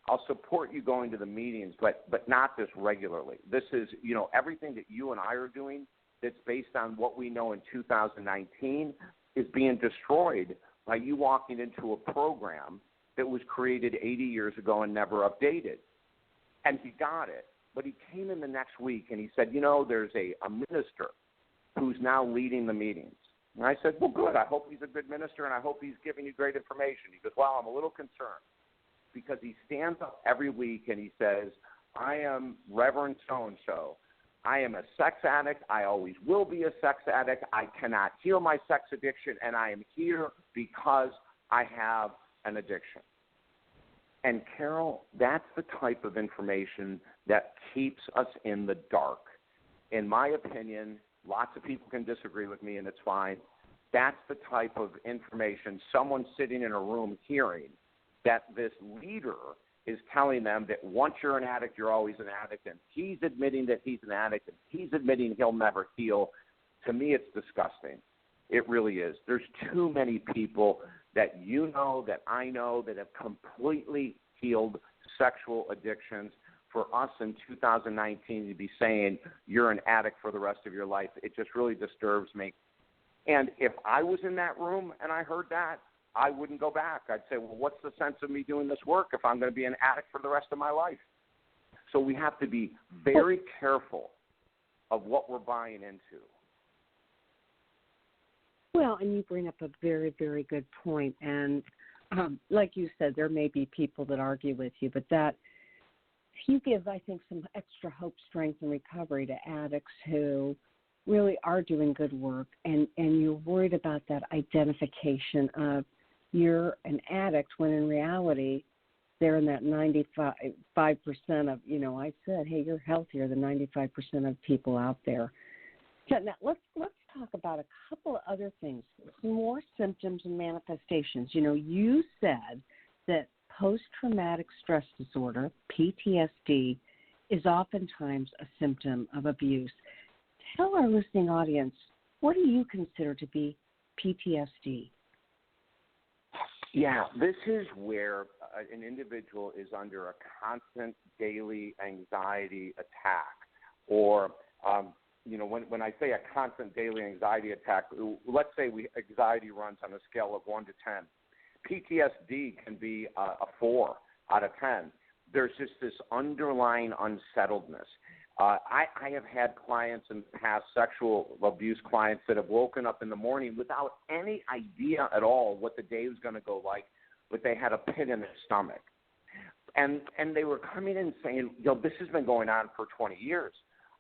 S1: I'll support you going to the meetings, but not this regularly. This is, everything that you and I are doing that's based on what we know in 2019 is being destroyed by you walking into a program that was created 80 years ago and never updated." And he got it. But he came in the next week and he said, "There's a minister who's now leading the meetings." And I said, "Well, good. I hope he's a good minister, and I hope he's giving you great information." He goes, "Well, I'm a little concerned." Because he stands up every week and he says, "I am Reverend so-and-so. I am a sex addict. I always will be a sex addict. I cannot heal my sex addiction, and I am here because I have an addiction." And, Carol, that's the type of information that keeps us in the dark. In my opinion, lots of people can disagree with me, and it's fine. That's the type of information someone sitting in a room hearing that this leader is telling them that once you're an addict, you're always an addict, and he's admitting that he's an addict, and he's admitting he'll never heal. To me, it's disgusting. It really is. There's too many people that that I know that have completely healed sexual addictions. For us in 2019 to be saying you're an addict for the rest of your life, it just really disturbs me. And if I was in that room and I heard that, I wouldn't go back. I'd say, well, what's the sense of me doing this work if I'm going to be an addict for the rest of my life? So we have to be very careful of what we're buying into.
S7: Well, and you bring up a very, very good point. And like you said, there may be people that argue with you, but that you give, I think, some extra hope, strength, and recovery to addicts who really are doing good work, and you're worried about that identification of you're an addict when in reality they're in that 95% of, I said, hey, you're healthier than 95% of people out there. So now let's talk about a couple of other things, some more symptoms and manifestations. You said that post-traumatic stress disorder, PTSD, is oftentimes a symptom of abuse. Tell our listening audience, what do you consider to be PTSD?
S1: Yeah, this is where an individual is under a constant daily anxiety attack, or when I say a constant daily anxiety attack, let's say anxiety runs on a scale of 1 to 10. PTSD can be a 4 out of 10. There's just this underlying unsettledness. I have had clients in the past, sexual abuse clients, that have woken up in the morning without any idea at all what the day was going to go like, but they had a pit in their stomach. And they were coming in saying, this has been going on for 20 years.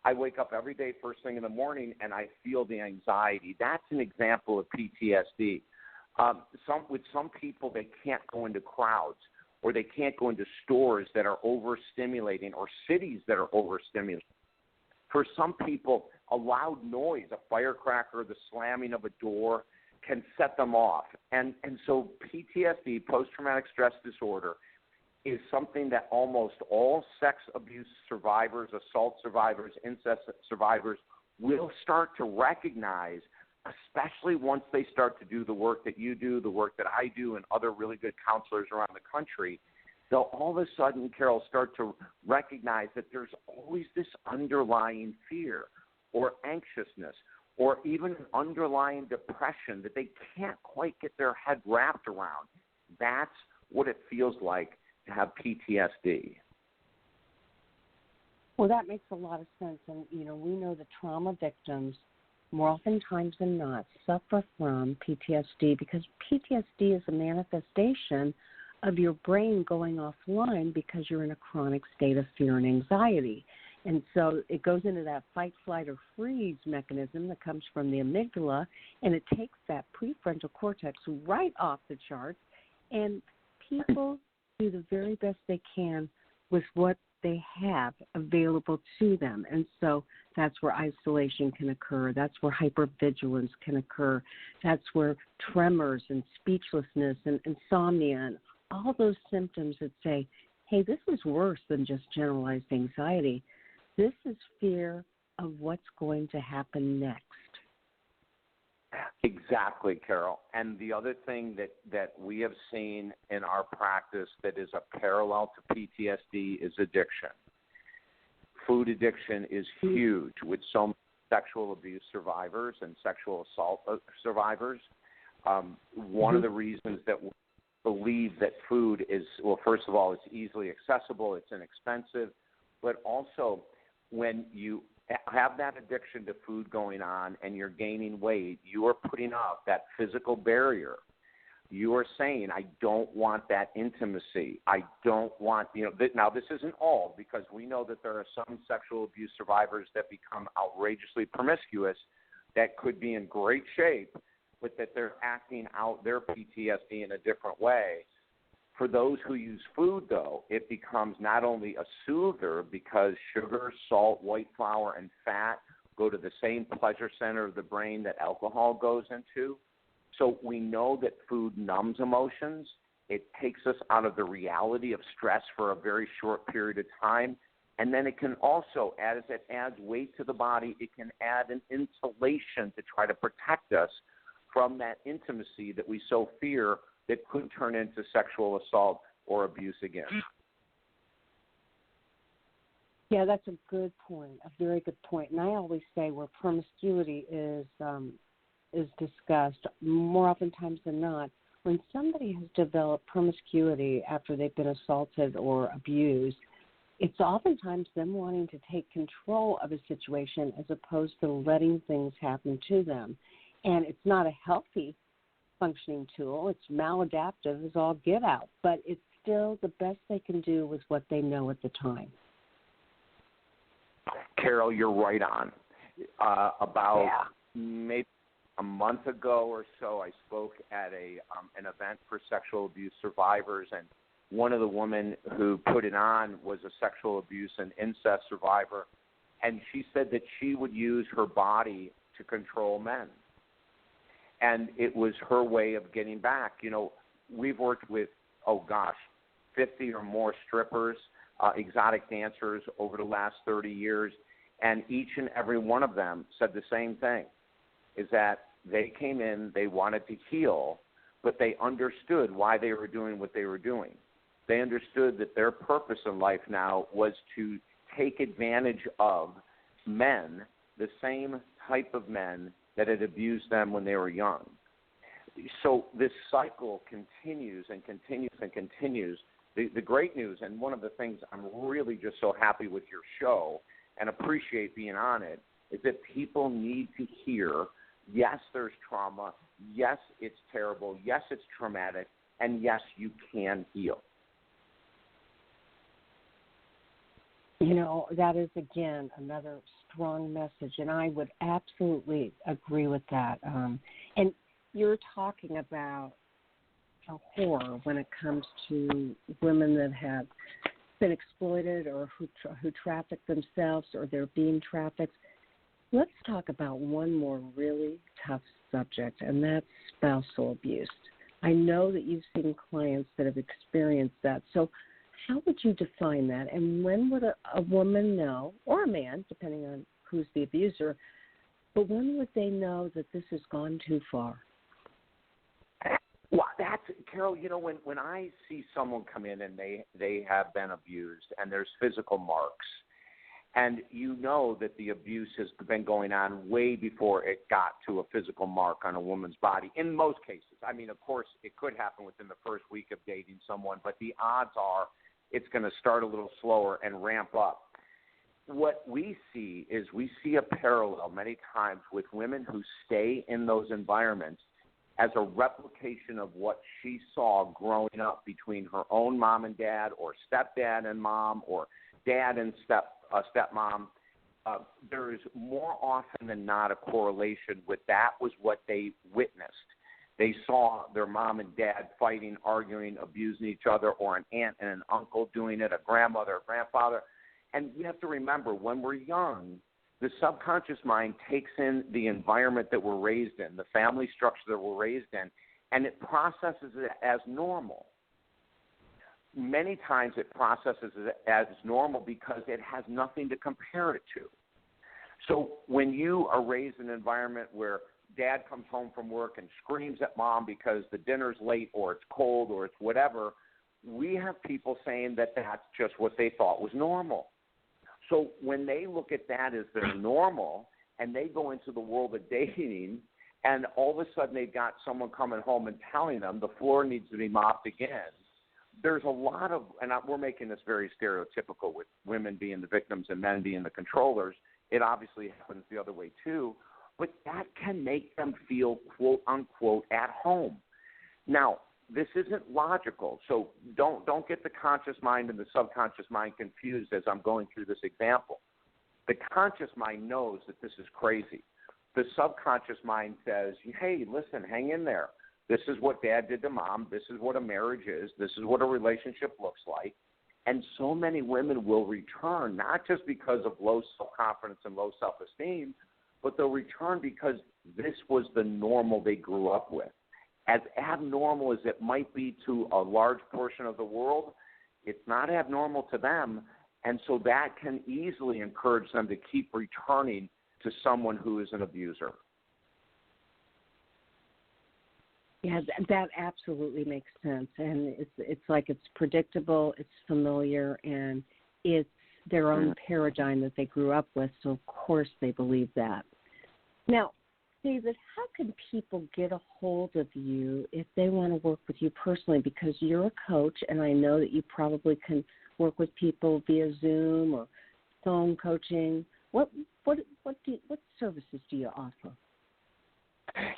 S1: I wake up every day first thing in the morning and I feel the anxiety. That's an example of PTSD. With some people, they can't go into crowds, or they can't go into stores that are overstimulating, or cities that are overstimulating. For some people, a loud noise, a firecracker, the slamming of a door, can set them off. And so PTSD, post-traumatic stress disorder, is something that almost all sex abuse survivors, assault survivors, incest survivors will start to recognize, especially once they start to do the work that you do, the work that I do, and other really good counselors around the country. They'll all of a sudden, Carol, start to recognize that there's always this underlying fear or anxiousness or even an underlying depression that they can't quite get their head wrapped around. That's what it feels like to have PTSD.
S7: Well, that makes a lot of sense. And, we know that trauma victims, more oftentimes than not, suffer from PTSD because PTSD is a manifestation of your brain going offline because you're in a chronic state of fear and anxiety. And so it goes into that fight, flight, or freeze mechanism that comes from the amygdala, and it takes that prefrontal cortex right off the charts, and people do the very best they can with what they have available to them. And so that's where isolation can occur. That's where hypervigilance can occur. That's where tremors and speechlessness and insomnia and all those symptoms that say, hey, this is worse than just generalized anxiety. This is fear of what's going to happen next.
S1: Exactly, Carol. And the other thing that we have seen in our practice that is a parallel to PTSD is addiction. Food addiction is huge with some sexual abuse survivors and sexual assault survivors. One of the reasons that we believe that food is, well, first of all, it's easily accessible, it's inexpensive, but also when you have that addiction to food going on and you're gaining weight, you are putting up that physical barrier. You are saying, I don't want that intimacy. I don't want, now this isn't all, because we know that there are some sexual abuse survivors that become outrageously promiscuous that could be in great shape, but that they're acting out their PTSD in a different way. For those who use food, though, it becomes not only a soother because sugar, salt, white flour, and fat go to the same pleasure center of the brain that alcohol goes into. So we know that food numbs emotions. It takes us out of the reality of stress for a very short period of time. And then it can also, as it adds weight to the body, it can add an insulation to try to protect us from that intimacy that we so fear that could turn into sexual assault or abuse again.
S7: Yeah, that's a good point, a very good point. And I always say where promiscuity is discussed, more oftentimes than not, when somebody has developed promiscuity after they've been assaulted or abused, it's oftentimes them wanting to take control of a situation as opposed to letting things happen to them. And it's not a healthy functioning tool. It's maladaptive as all get out, but it's still the best they can do with what they know at the time.
S1: Carol, you're right on. Maybe a month ago or so, I spoke at an event for sexual abuse survivors, and one of the women who put it on was a sexual abuse and incest survivor, and she said that she would use her body to control men. And it was her way of getting back. You know, we've worked with, 50 or more strippers, exotic dancers over the last 30 years, and each and every one of them said the same thing, is that they came in, they wanted to heal, but they understood why they were doing what they were doing. They understood that their purpose in life now was to take advantage of men, the same type of men that had abused them when they were young. So this cycle continues and continues and continues. The great news, and one of the things I'm really just so happy with your show and appreciate being on it, is that people need to hear, yes, there's trauma, yes, it's terrible, yes, it's traumatic, and yes, you can heal.
S7: You know, that is, again, another strong message, and I would absolutely agree with that. And you're talking about a horror when it comes to women that have been exploited or who traffic themselves or they're being trafficked. Let's talk about one more really tough subject, and that's spousal abuse. I know that you've seen clients that have experienced that. So how would you define that? And when would a woman know, or a man, depending on who's the abuser, but when would they know that this has gone too far?
S1: Well, that's, Carol, you know, when I see someone come in and they have been abused and there's physical marks, and you know that the abuse has been going on way before it got to a physical mark on a woman's body, in most cases. I mean, of course, it could happen within the first week of dating someone, but the odds are it's going to start a little slower and ramp up. What we see is we see a parallel many times with women who stay in those environments as a replication of what she saw growing up between her own mom and dad, or stepdad and mom, or dad and stepmom. There is more often than not a correlation with that was what they witnessed. They saw their mom and dad fighting, arguing, abusing each other, or an aunt and an uncle doing it, a grandmother, a grandfather. And you have to remember, when we're young, the subconscious mind takes in the environment that we're raised in, the family structure that we're raised in, and it processes it as normal. Many times it processes it as normal because it has nothing to compare it to. So when you are raised in an environment where dad comes home from work and screams at mom because the dinner's late or it's cold or it's whatever, we have people saying that that's just what they thought was normal. So when they look at that as their normal and they go into the world of dating and all of a sudden they've got someone coming home and telling them the floor needs to be mopped again, there's a lot of, and we're making this very stereotypical with women being the victims and men being the controllers. It obviously happens the other way too, but that can make them feel, quote unquote, at home. Now, this isn't logical, so don't get the conscious mind and the subconscious mind confused as I'm going through this example. The conscious mind knows that this is crazy. The subconscious mind says, hey, listen, hang in there. This is what dad did to mom. This is what a marriage is. This is what a relationship looks like. And so many women will return, not just because of low self-confidence and low self-esteem, but they'll return because this was the normal they grew up with. As abnormal as it might be to a large portion of the world, it's not abnormal to them, and so that can easily encourage them to keep returning to someone who is an abuser.
S7: Yeah, that absolutely makes sense, and it's like it's predictable, it's familiar, and it's their own paradigm that they grew up with, so of course they believe that. Now, David, how can people get a hold of you if they want to work with you personally? Because you're a coach, and I know that you probably can work with people via Zoom or phone coaching. What services do you offer?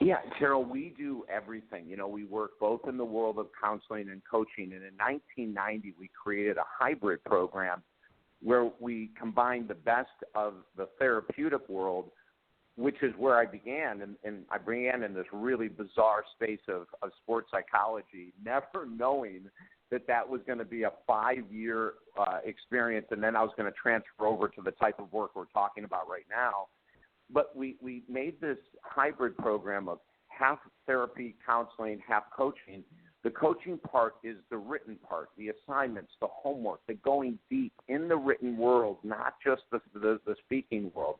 S1: Yeah, Carol, we do everything. You know, we work both in the world of counseling and coaching, and in 1990 we created a hybrid program where we combined the best of the therapeutic world, which is where I began, and I began in this really bizarre space of sports psychology, never knowing that was going to be a 5-year experience, and then I was going to transfer over to the type of work we're talking about right now. But we made this hybrid program of half therapy, counseling, half coaching. The coaching part is the written part, the assignments, the homework, the going deep in the written world, not just the speaking world.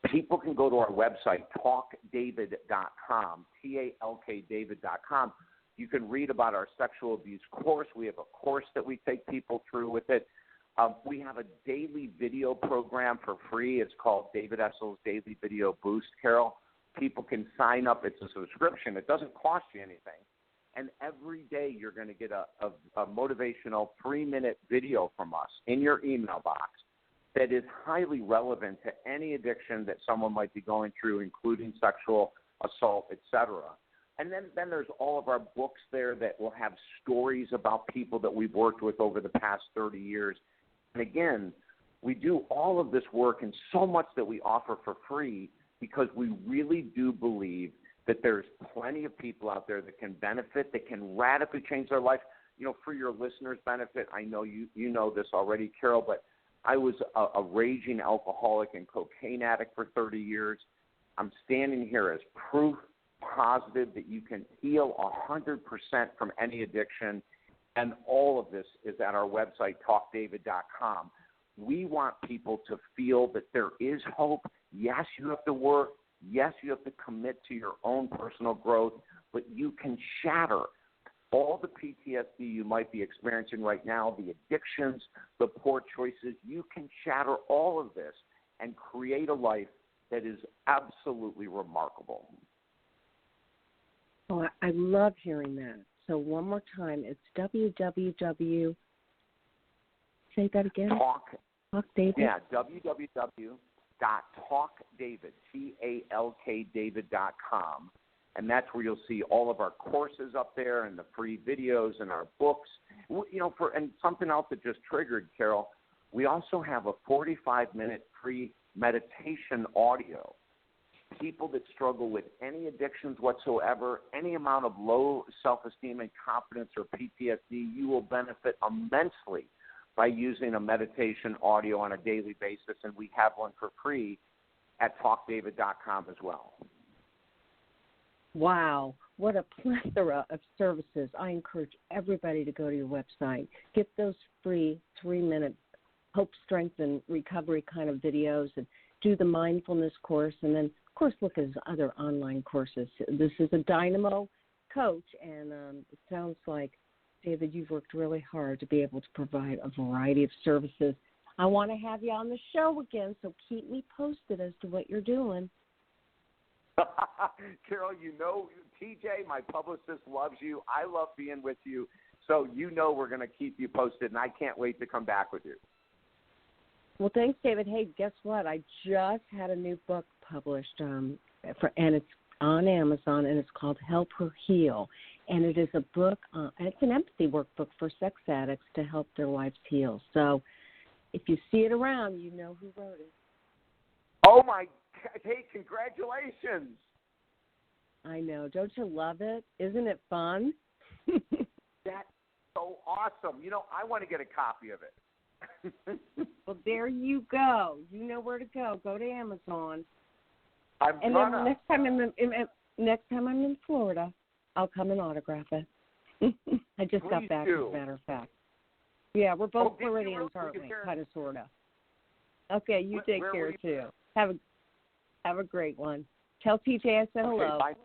S1: People can go to our website, talkdavid.com, TALKDavid.com. You can read about our sexual abuse course. We have a course that we take people through with it. We have a daily video program for free. It's called David Essel's Daily Video Boost, Carol. People can sign up. It's a subscription. It doesn't cost you anything. And every day you're going to get a motivational 3-minute video from us in your email box that is highly relevant to any addiction that someone might be going through, including sexual assault, etc. And then there's all of our books there that will have stories about people that we've worked with over the past 30 years. And again, we do all of this work and so much that we offer for free because we really do believe that there's plenty of people out there that can benefit, that can radically change their life. You know, for your listeners' benefit, I know you know this already, Carol, but I was a raging alcoholic and cocaine addict for 30 years. I'm standing here as proof positive that you can heal 100% from any addiction, and all of this is at our website, talkdavid.com. We want people to feel that there is hope. Yes, you have to work. Yes, you have to commit to your own personal growth, but you can shatter all the PTSD you might be experiencing right now, the addictions, the poor choices. You can shatter all of this and create a life that is absolutely remarkable.
S7: Oh, I love hearing that. So one more time, it's www. Say that again.
S1: Talk
S7: David.
S1: Yeah, www.talkdavid, TALKDavid.com, and that's where you'll see all of our courses up there and the free videos and our books. You know, and something else that just triggered, Carol, we also have a 45-minute free meditation audio. People that struggle with any addictions whatsoever, any amount of low self-esteem and confidence or PTSD, you will benefit immensely by using a meditation audio on a daily basis, and we have one for free at talkdavid.com as well.
S7: Wow, what a plethora of services. I encourage everybody to go to your website, get those free 3-minute hope, strength, and recovery kind of videos, and do the mindfulness course, and then, of course, look at his other online courses. This is a dynamo coach, and it sounds like, David, you've worked really hard to be able to provide a variety of services. I want to have you on the show again, so keep me posted as to what you're doing.
S1: Carol, you know, TJ, my publicist, loves you. I love being with you. So you know we're going to keep you posted, and I can't wait to come back with you.
S7: Well, thanks, David. Hey, guess what? I just had a new book published, and it's on Amazon, and it's called Help Her Heal. And it is a book, it's an empathy workbook for sex addicts to help their lives heal. So if you see it around, you know who wrote it.
S1: Oh, my God. Hey, congratulations.
S7: I know. Don't you love it? Isn't it fun?
S1: That's so awesome. You know, I want to get a copy of it.
S7: Well, there you go. You know where to go. Go to Amazon.
S1: Then
S7: next time I'm in Florida, I'll come and autograph it. I just got back, as a matter of fact. Yeah, we're both Floridians, aren't we? Kind of, sort of. Okay, you take care too. Have a great one. Tell TJ I said hello.
S1: Bye.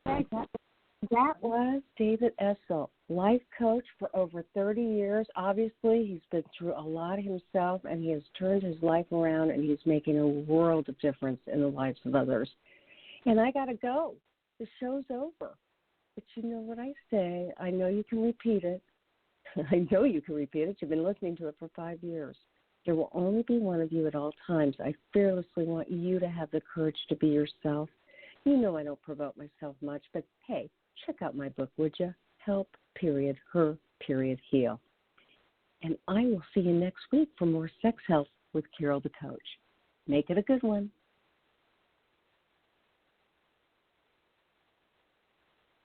S1: Bye.
S7: That was David Essel, life coach for over 30 years. Obviously, he's been through a lot himself, and he has turned his life around, and he's making a world of difference in the lives of others. And I got to go. The show's over. But you know what I say. I know you can repeat it. I know you can repeat it. You've been listening to it for 5 years. There will only be one of you at all times. I fearlessly want you to have the courage to be yourself. You know I don't promote myself much, but hey, check out my book, would you? Help, Her, Heal. And I will see you next week for more sex health with Carol the Coach. Make it a good one.